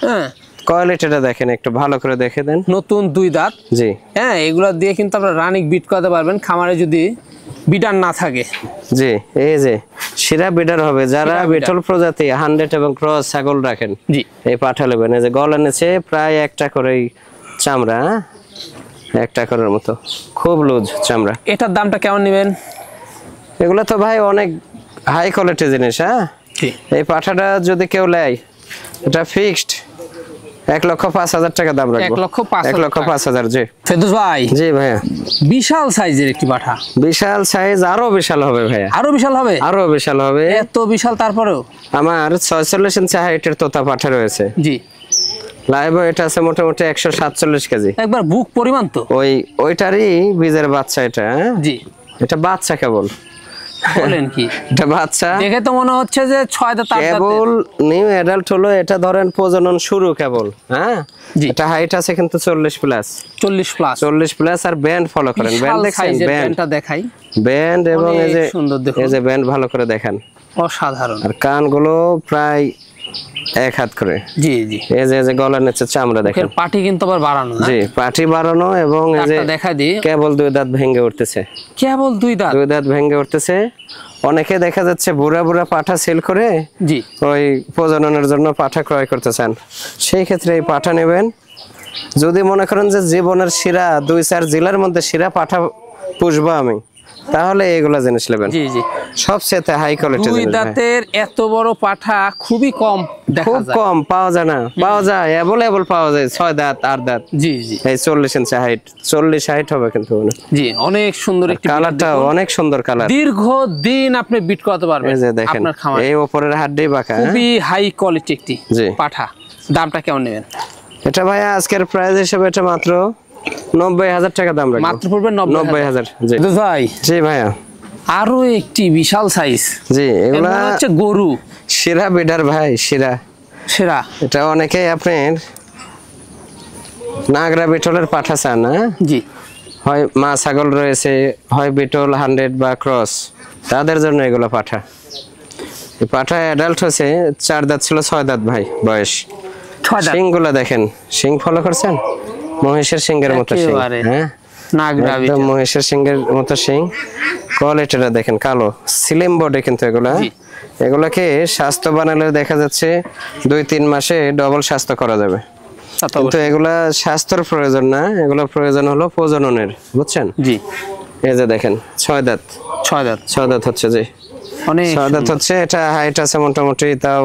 B: হ্যাঁ, কোয়ালিটিটা দেখেন, একটু ভালো করে দেখে দেন।
A: নতুন 2 দাঁত। জি, হ্যাঁ, এগুলা দিয়ে কিন্তু আপনারা রানিং বিট করতে পারবেন খামারে যদি বিডার না থাকে।
B: জি, এই যে শিরা বিডার হবে যারা বিটল প্রজাতি 100 এবং ক্রস ছাগল রাখেন। জি, এই পাঠা নেবেন। এই যে গলা নিচে প্রায় একটা করেই চামড়া, একটা করার মতো, খুব লুজ চামড়া।
A: এটার দামটা কেমন নেবেন?
B: এগুলো তো ভাই অনেক হাই কোয়ালিটি জিনিস। হ্যাঁ, এই পাঠাটা যদি কেউ নেয়, এটা ফিক্সড 1,05,000 টাকা দাম রাখবো। 1,05,000। জি
A: ফেরদৌস ভাই,
B: জি ভাইয়া,
A: বিশাল সাইজের একটি পাঠা।
B: বিশাল সাইজ, আরো বিশাল হবে ভাইয়া,
A: আরো বিশাল হবে,
B: আরো বিশাল হবে।
A: এত বিশাল তারপরেও
B: আমার 46 ইঞ্চি হাইটের তোতা পাঠা রয়েছে। জি, লাইভ এটা আছে মোটামুটি 147 কেজি,
A: একবার বুক পরিমাণ তো।
B: ওইটারই বীজের বাচ্চা এটা। জি, এটা বাচ্চা কেবল,
A: বলেন কি,
B: এটা বাচ্চা
A: দেখে তো মনে হচ্ছে যে 6 দাঁত
B: কেবল নিউ অ্যাডাল্ট হলো। এটা ধরেন প্রজনন শুরু কেবল। হ্যাঁ, এটা হাইট আছে কিন্তু 40 প্লাস, 40 প্লাস। আর ব্যান্ড ফলো করেন, ব্যান্ড দেখেন,
A: ব্যান্ডটা দেখাই,
B: ব্যান্ড এবং এই যে ব্যান্ড ভালো করে দেখেন,
A: অসাধারণ।
B: আর কানগুলো প্রায় এক হাত করে।
A: জি জি,
B: এই যে গলার নিচে চামড়া দেখেন,
A: পাটি কিন্তু আবার বাড়ানো না?
B: জি পাটি বাড়ানো, এবং এই যে
A: দেখা দিই
B: কেবল 2 দাঁত ভেঙে উঠতেছে,
A: কেবল 2 দাঁত,
B: 2 দাঁত ভেঙে উঠতেছে। অনেকে দেখা যাচ্ছে বুড়া বুড়া পাঠা সেল করে
A: জি
B: ওই প্রজননের জন্য পাঠা ক্রয় করতে চান, সেই ক্ষেত্রে এই পাঠা নেবেন। যদি মনে করেন যে জীবনের শিরা 2-4 জেলার মধ্যে শিরা পাঠা পুষবো আমি, তাহলে এগুলা জিনিস নেবেন।
A: জি জি,
B: সবচেয়ে হাই কোয়ালিটির
A: 2 দাঁতের এত বড় পাঠা খুবই কম দেখা
B: খুব
A: যায়,
B: কম পাওয়া যায় না, পাওয়া যায় অ্যাভেলেবল পাওয়া যায় 6 দাঁত 8 দাঁত।
A: জি জি,
B: এই 40 ইঞ্চি হাইট, 40-60 হবে কিন্তু
A: জি, অনেক সুন্দর একটি
B: কালারটা, অনেক সুন্দর কালার।
A: দীর্ঘ দিন আপনি বিট করতে পারবেন।
B: এই যে দেখেন,
A: আপনার খামারে
B: এই উপরের হাড়টি বাঁকা,
A: খুবই হাই কোয়ালিটি একটি
B: জি
A: পাঠা। দামটা কেমন নেবেন?
B: এটা ভাইয়া আজকের প্রাইস হিসেবে এটা মাত্র 90,000 টাকা দাম রাখবো।
A: মাত্র পড়বে
B: 90,000। জি
A: ভাই,
B: জি ভাইয়া,
A: আরো একটি বিশাল সাইজ,
B: জি এগুলা
A: হচ্ছে গরু
B: শিরা বিডার ভাই, শিরা
A: সেরা।
B: এটা অনেকেই আপনার নাগরা বিটলের পাঠা চান না,
A: জি,
B: হয় মা ছাগল রয়েছে, হয় বিটল 100 বা ক্রস, তাদের জন্য এগুলো পাঠা। এই পাঠা অ্যাডাল্ট হয়েছে, 4 দাঁত ছিল 6 দাঁত ভাই বয়স।
A: 6 দাঁত,
B: শিং গুলা দেখেন, শিং ফলো করছেন, মহিষের সিংহের মতো শিং,
A: একেবারে
B: হ্যাঁ
A: নাগরা
B: একদম মহিষের সিংহের মতো শিং। কোয়ালিটিটা দেখেন, কালো স্লিম বডি কিন্তু এগুলা।
A: জি।
B: এগুলাকে স্বাস্থ্য বানালে দেখা যাচ্ছে 2-3 মাসে ডবল স্বাস্থ্য করা যাবে,
A: তা তো
B: কিন্তু এগুলা স্বাস্থ্যের প্রয়োজন না, এগুলো প্রয়োজন হলো প্রজননের, বুঝছেন?
A: জি,
B: এই যে দেখেন 6 দাঁত,
A: 6 দাঁত
B: 6 দাঁত হচ্ছে, জি
A: অনেক
B: 6 দাঁত হচ্ছে। এটা হাইট আছে মোটামুটি তাও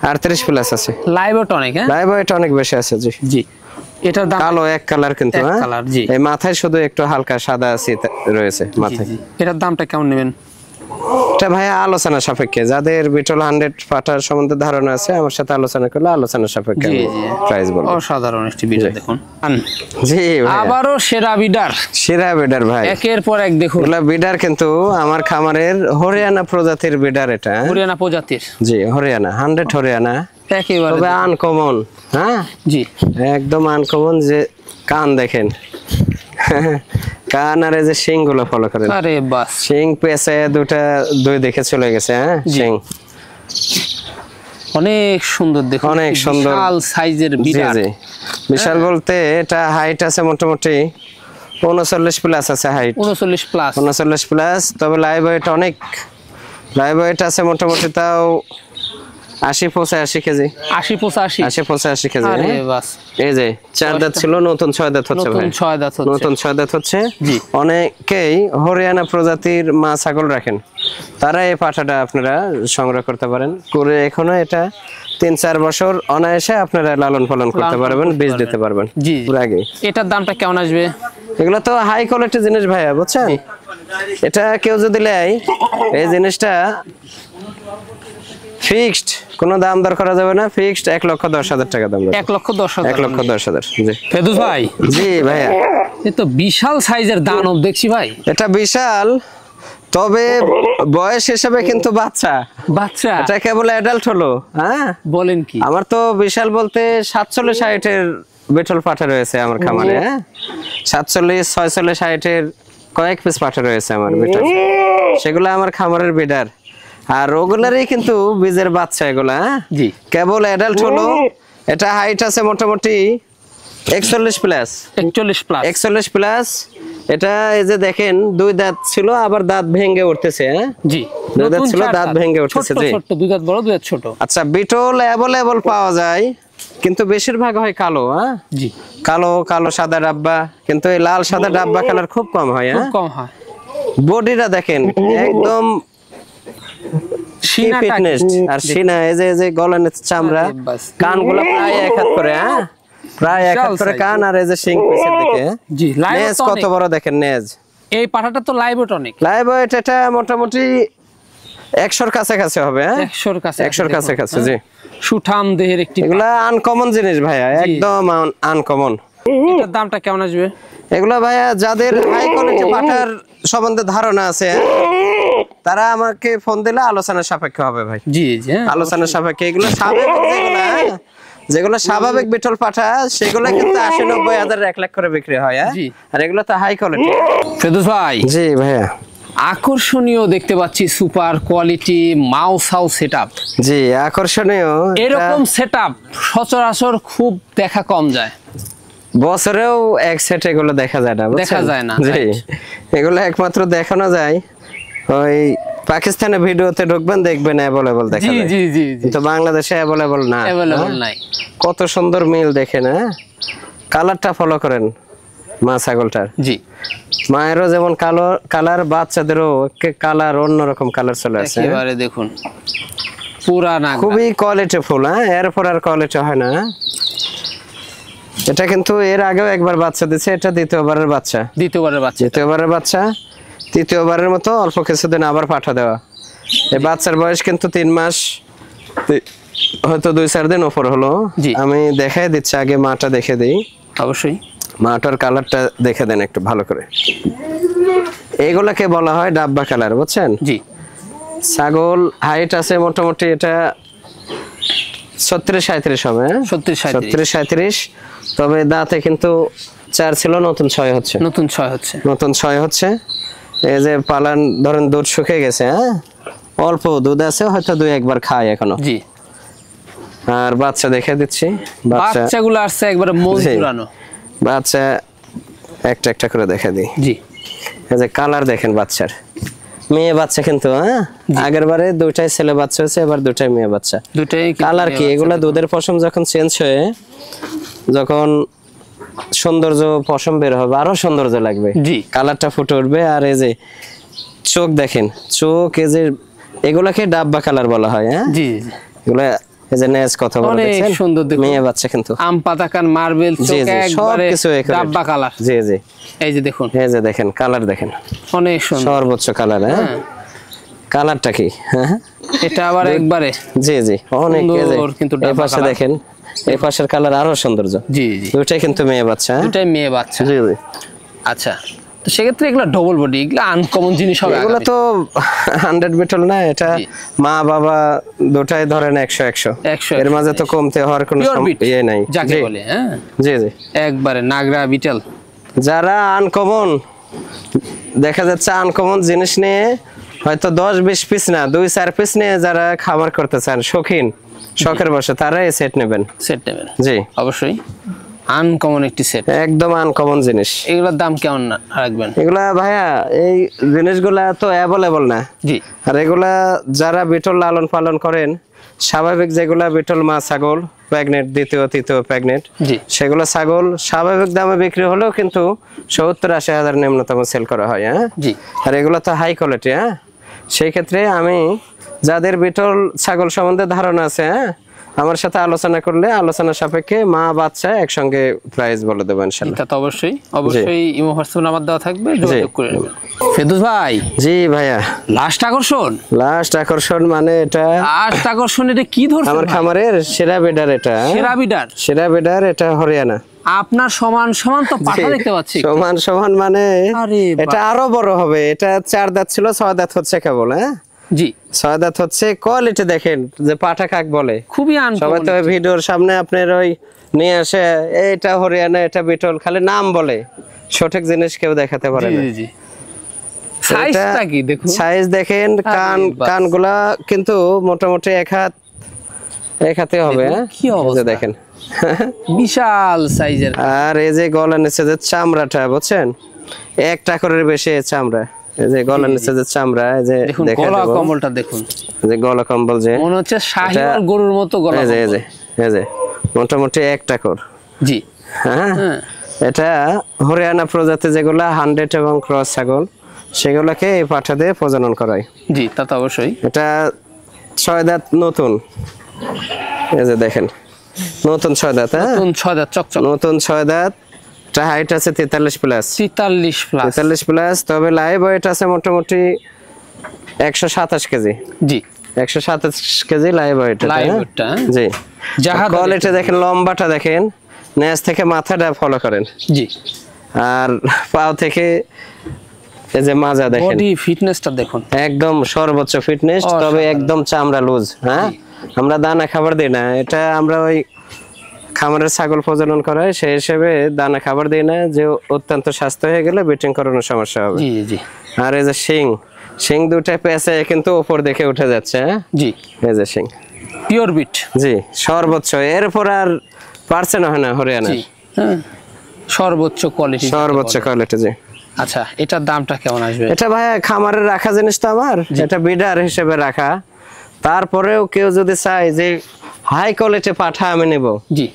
B: 38 প্লাস আছে,
A: লাইভ টনিক। হ্যাঁ
B: লাইভ ওয়েট অনেক বেশি আছে। জি
A: জি, এটার দাম
B: কালো এক কালার কিন্তু,
A: এক
B: হ্যাঁ
A: কালার, জি।
B: এই মাথায় শুধু একটু হালকা সাদা রয়েছে
A: জি,
B: মাথায়।
A: জি। এটার দামটা কেমন নেবেন?
B: এটা ভাইয়া আলোচনা সাপেক্ষে, যাদের বিটল 100 পাটার সম্বন্ধে ধারণা আছে আমার সাথে আলোচনা করলে আলোচনা সাপেক্ষে
A: জি,
B: আমি
A: জি।
B: প্রাইস বলবো।
A: অসাধারণ একটি বিডার দেখুন।
B: জি ভাইয়া,
A: আবারও সেরা বিডার,
B: সেরা বিডার ভাই,
A: একের পর এক দেখুন।
B: এগুলা বিডার কিন্তু আমার খামারের হরিয়ানা প্রজাতির বিডার, এটা
A: হরিয়ানা প্রজাতির,
B: জি হরিয়ানা 100 হরিয়ানা,
A: একেবারে
B: তবে আনকমন, হ্যাঁ
A: জি,
B: একদম আনকমন। যে কান দেখেন, কান আর এই যে শিং গুলো ফলো করেন,
A: আরে বাস,
B: শিং পেছে দুই দেখে চলে গেছে, হ্যাঁ শিং
A: অনেক সুন্দর দেখুন,
B: অনেক সুন্দর।
A: বিশাল সাইজের
B: জি
A: বিডার।
B: জি, বিশাল বলতে এটা হাইট আছে মোটামুটি 39 প্লাস আছে, হাইট
A: 39 প্লাস,
B: 39 প্লাস। তবে লাইভ ওয়েট অনেক, লাইভ ওয়েট আছে মোটামুটি তাও 80-85 কেজি,
A: 80-85
B: কেজি।
A: আরে বাস,
B: এই যে 4 দাঁত ছিল, নতুন 6 দাঁত হচ্ছে ভাই,
A: নতুন 6 দাঁত হচ্ছে।
B: নতুন 6 দাঁত হচ্ছে।
A: জি।
B: অনেকেই হরিয়ানা প্রজাতির মা ছাগল রাখেন, তারা এই পাঠাটা আপনারা সংগ্রহ করতে পারেন করে। এখনো এটা 3-4 বছর অনায়াসে আপনারা লালন পালন করতে পারবেন, বীজ দিতে পারবেন।
A: জি,
B: পুরো আগে।
A: এটার দামটা কেমন আসবে?
B: এগুলো তো হাই কোয়ালিটি জিনিস ভাইয়া, বুঝছেন? এটা কেউ যদি নেয়, এই জিনিসটা ফিক্সড, কোনো দাম দর করা যাবে না, ফিক্সড 1,10,000 টাকা দাম।
A: 1,10,000,
B: 1,10,000। জি
A: ফেদুস ভাই,
B: জি ভাইয়া,
A: এ তো বিশাল সাইজের দানব দেখছি ভাই।
B: এটা বিশাল, তবে বয়স হিসেবে কিন্তু বাচ্চা,
A: বাচ্চা
B: এটা কেবল অ্যাডাল্ট হলো। হ্যাঁ
A: বলেন কি?
B: আমার তো বিশাল বলতে 47-60 বেটল পাঠা রয়েছে আমার খামারে, হ্যাঁ 47-46-60 কয়েক পিস পাঠা রয়েছে আমার বেটল, সেগুলো আমার খামারের বিডার। আর ওগুলারই কিন্তু বীজের বাচ্চা এগুলা,
A: জি
B: কেবল অ্যাডাল্ট হলো। এটা হাইট আছে মোটামুটি 41 প্লাস, 41 প্লাস। এটা এই যে দেখেন 2 দাঁত ছিল, আবার দাঁত ভেঙে উঠতেছে, হ্যাঁ
A: জি,
B: 2 দাঁত ছিল, দাঁত ভেঙে উঠতেছে। জি
A: ছোট 2 দাঁত বড়, 2 দাঁত ছোট।
B: আচ্ছা, বিটল অ্যাভেলেবল পাওয়া যায়, কিন্তু বেশিরভাগ হয় কালো, হ্যাঁ
A: জি,
B: কালো সাদা ডাব্বা, কিন্তু এই লাল সাদা ডাব্বা কালার খুব কম হয়,
A: খুব
B: হ্যাঁ
A: কম হয়।
B: বডিটা দেখেন একদম ফিটনেস, আর সিনা এই যে গলার নিচে চামড়া, কানগুলো প্রায় 1 হাত করে, হ্যাঁ প্রায় 1 হাত করে কান, আর এই যে শিং পিছের দিকে।
A: জি,
B: নেজ কত বড় দেখেন, নেজ।
A: এই পাঠাটা তো লাইভ টনিক,
B: লাইভ ওয়েট এটা মোটামুটি 100-র কাছাকাছি হবে, হ্যাঁ 100-র কাছাকাছি। জি,
A: সুঠাম দেহের একটি,
B: এগুলা আনকমন জিনিস ভাইয়া, একদম আনকমন।
A: এটার দামটা কেমন আসবে?
B: এগুলা ভাইয়া যাদের হাই কোয়ালিটি পাঠার সম্বন্ধে ধারণা আছে, তারা আমাকে ফোন দিলে আলোচনা সাপেক্ষে হবে ভাই।
A: জি জি,
B: আলোচনা সাপেক্ষে। এগুলো স্বাভাবিক যেগুলো স্বাভাবিক বিটল পাঠা, সেগুলো কিন্তু 80-90 হাজার 1 লাখ করে বিক্রি হয়, আর এগুলো তো হাই কোয়ালিটি।
A: ফেদুস ভাই,
B: জি ভাইয়া,
A: আকর্ষণীয় দেখতে পাচ্ছি, super quality mouse house setup.
B: জি, আকর্ষণীয়।
A: এরকম সেটআপ সচরাচর খুব দেখা কম যায়,
B: বছরেও এক সেট এগুলো দেখা যায় না,
A: দেখা যায় না।
B: জি, এগুলো একমাত্র দেখানো যায় ওই পাকিস্তানের ভিডিওতে ঢুকবেন দেখবেন অ্যাভেলেবল দেখা যায়।
A: জি জি জি,
B: তো বাংলাদেশে অ্যাভেলেবল না,
A: অ্যাভেলেবল নাই।
B: কত সুন্দর মিল দেখেন। কালারটা ফলো করেন মা ছাগলটার।
A: জি,
B: মায়েরও যেমন কালো কালার, বাচ্চাদেরও কালার অন্যরকম কালার চলে আসে।
A: একেবারে দেখুন পুরা না,
B: খুবই কোয়ালিটি ফুল। এরপর আর কোয়ালিটি হয় না। এটা কিন্তু এর আগেও একবার বাচ্চা দিছে, এটা দ্বিতীয়বারের বাচ্চা। দ্বিতীয়বারের বাচ্চা, তৃতীয়বারের মতো অল্প কিছুদিন আবার পাঠা দেওয়া। এই বাচ্চার বয়স কিন্তু 3 মাস, হয়তো 2-4 দিন উপর হলো। আমি দেখাই দিচ্ছি, আগে মাটা দেখে দিই।
A: অবশ্যই
B: মাটার কালারটা দেখে দেন একটু ভালো করে। এগুলাকে বলা হয় ডাব্বা কালার, বুঝছেন?
A: জি।
B: ছাগল হাইট আছে মোটামুটি এটা 36-37 হবে। 36-37, তবে দাঁতে কিন্তু 4 ছিল, নতুন 6 হচ্ছে। নতুন 6 হচ্ছে। এই যে পালান ধরেন দুধ শুকিয়ে গেছে, অল্প দুধ আছে, হয়তো 2-1 বার খায় এখনো। জি। আর বাচ্চা দেখে দিচ্ছি,
A: বাচ্চাগুলো আসছে একবারে মন জুড়ানো।
B: বাচ্চা একটা একটা করে দেখে দিই। জি। এই যে কালার দেখেন বাচ্চার, মেয়ে বাচ্চা কিন্তু। আগের বারে 2টাই ছেলে বাচ্চা হয়েছে, এবার 2টাই মেয়ে বাচ্চা। কালার কি এগুলা দুধের পশম যখন চেঞ্জ হয়ে যখন সৌন্দর্য পশম বের হবে, আরো সৌন্দর্য লাগবে। জি, কালারটা ফুটে উঠবে। আর এই যে চোখ দেখেন, চোখ এই যে এগুলাকে ডাব্বা কালার বলা হয়। জি, এগুলা এই যে নেজ কথা বলে দেখেন, অনেক সুন্দর দেখুন। মেয়ে বাচ্চা কিন্তু
A: আম পাতা কান মার্বেল চোখ একবারে ডাব্বা কালার।
B: জি জি,
A: এই যে দেখুন,
B: এই যে দেখেন কালার দেখেন,
A: অনেক সুন্দর
B: সর্বোচ্চ কালার। কালারটা কি
A: এটা আবার একবারে।
B: জি জি, অনেক। কিন্তু এই পাশে দেখেন, এই পাশের কালার আরো সৌন্দর্য। জি জি, দুইটাই কিন্তু মেয়ে বাচ্চা।
A: দুইটাই মেয়ে বাচ্চা।
B: জি জি।
A: আচ্ছা, তো সেক্ষেত্রে এগুলো ডবল বডি, এগুলো আনকমন জিনিস হবে।
B: এগুলো তো 100 বিটল না, এটা মা বাবা দুটাই ধরেন 100-100, এর মাঝে তো কমতে হওয়ার কোনো ইয়ে নাই
A: যাকে বলে।
B: জি জি,
A: একবারে নাগরা বিটল।
B: যারা আনকমন দেখা যাচ্ছে, আনকমন জিনিস নিয়ে হয়তো 10-20 পিস না, 2-4 পিস নিয়ে যারা খামার করতে চান, শৌখিন, শখের বসে, তারা এই সেট নেবেন। জি,
A: অবশ্যই আনকমন একটি সেট,
B: একদম আনকমন জিনিস।
A: এগুলোর দাম কেমন রাখবেন?
B: এগুলা ভাইয়া এই জিনিসগুলা তো অ্যাভেলেবল না। জি। আর এগুলা যারা বিটল লালন পালন করেন, স্বাভাবিক যেগুলা বিটল মা ছাগল প্রেগনেন্ট, দ্বিতীয় তৃতীয় প্রেগনেন্ট, সেগুলো ছাগল স্বাভাবিক দামে বিক্রি হলেও কিন্তু 70-80 হাজার নিম্নতম সেল করা হয়। জি। আর এগুলো তো হাই কোয়ালিটি। সেই ক্ষেত্রে আমি যাদের বিটল ছাগল সম্বন্ধে ধারণা আছে, আমার সাথে আলোচনা করলে আলোচনা সাপেক্ষে মা বাচ্চা একসঙ্গে প্রাইস বলে দেবেন ইনশাআল্লাহ।
A: এটা তো অবশ্যই অবশ্যই ইমো হোয়াটসঅ্যাপ নাম্বার দেওয়া থাকবে, যোগাযোগ করে নেবেন। ফেরদৌস ভাই।
B: জি ভাইয়া।
A: লাস্ট আকর্ষণ
B: মানে এটা
A: লাস্ট আকর্ষণ, এটা কি ধরছেন?
B: আমার খামারের সেরা বিডার। এটা সেরা বিডার, এটা হরিয়ানা।
A: আপনার সমান সমান তো পাঠা দেখতে পাচ্ছি।
B: সমান সমান মানে এটা আরো বড় হবে। এটা 4 দাঁত ছিল, 6 দাঁত হচ্ছে কেবল। জি, 6 দাঁত হচ্ছে। কোয়ালিটি দেখেন যে পাঠা কাক বলে, খুবই সবাই তো ভিডিওর সামনে আপনার ওই নিয়ে আসে এটা হরিয়ানা, এটা বিটল, খালি নাম বলে, সঠিক জিনিস কেউ দেখাতে পারে না। জি, সাইজটা কি দেখুন, সাইজ দেখেন। কানগুলা কিন্তু মোটামুটি এক হাতে হবে। কি অবস্থা দেখেন,
A: বিশাল সাইজের।
B: আর এই যে গলা নিচে যে চামড়াটা, বুঝছেন, 1 টাকরের বেশি চামড়া। এই যে গলা নিচে যে চামড়া, এই যে দেখেন
A: গলা কম্বলটা দেখুন,
B: যে গলা কম্বল, যে
A: মনে হচ্ছে শাহিওয়াল গরুর মতো গলা।
B: এই যে মোটামুটি 1 টাকর। জি, হ্যাঁ। এটা হরিয়ানা প্রজাতি যেগুলা 100 এবং ক্রস ছাগল, সেগুলোকে এই পাঠা দিয়ে প্রজনন করায়।
A: জি, তা তো অবশ্যই।
B: এটা 6 দাঁত নতুন। এই যে দেখেন নতুন 6 দাঁত।
A: নতুন 6 দাঁত চকচক, নতুন
B: 6 দাঁত। এটা হাইট আছে 43 প্লাস। তবে লাইভ ওয়েট আছে মোটামুটি 127 কেজি। জি, 127 কেজি লাইভ ওয়েট। জি, কোয়ালিটি দেখেন, লম্বাটা দেখেন, নেজ থেকে মাথাটা ফলো করেন। জি, আর পাও থেকে এই যে মাজা দেখেন,
A: বডি ফিটনেসটা দেখুন,
B: একদম সর্বোচ্চ ফিটনেস। তবে একদম চামড়া লুজ। আমরা দানা খাবার দিই না, এটা আমরা ওই খামারের ছাগল প্রজনন করায় সেই হিসেবে দানা খাবার দিই না, যে অত্যন্ত স্বাস্থ্য হয়ে গেলে ব্রিডিং করানোর সমস্যা হবে। জি জি, আর এই যে শিং দুটা পেছে কিন্তু উপর দেখে উঠে যাচ্ছে। হ্যাঁ
A: জি,
B: এই যে শিং
A: পিওর বিট।
B: জি সর্বোচ্চ, এরপর আর পারছে না হয় না হরিয়ানা।
A: জি, হ্যাঁ, সর্বোচ্চ কোয়ালিটি।
B: সর্বোচ্চ কোয়ালিটি। জি।
A: আচ্ছা, এটার দামটা কেমন আসবে?
B: এটা ভাই খামারে রাখা জিনিস তো আমার, এটা বিডার হিসেবে রাখা। তারপরেও কেউ যদি চায় যে হাই কোয়ালিটি পাঠা আমি নেব,
A: জি,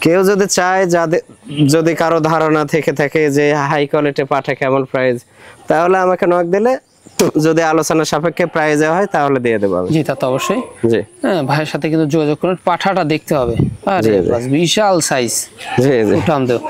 B: কেউ যদি চায়, যদি কারো ধারণা থেকে থাকে যে হাই কোয়ালিটি পাঠা কেমন প্রাইস, তাহলে আমাকে নক দিলে যদি আলোচনা সাপেক্ষে প্রাইজে হয় তাহলে দিয়ে দেবো আমি।
A: জি, তা তো অবশ্যই।
B: জি,
A: হ্যাঁ, ভাইয়ের সাথে কিন্তু যোগাযোগ করুন, পাঠাটা দেখতে হবে। আরে
B: জি, জি।
A: বাস, বিশাল সাইজ।
B: জি জি।
A: উঠান দেও।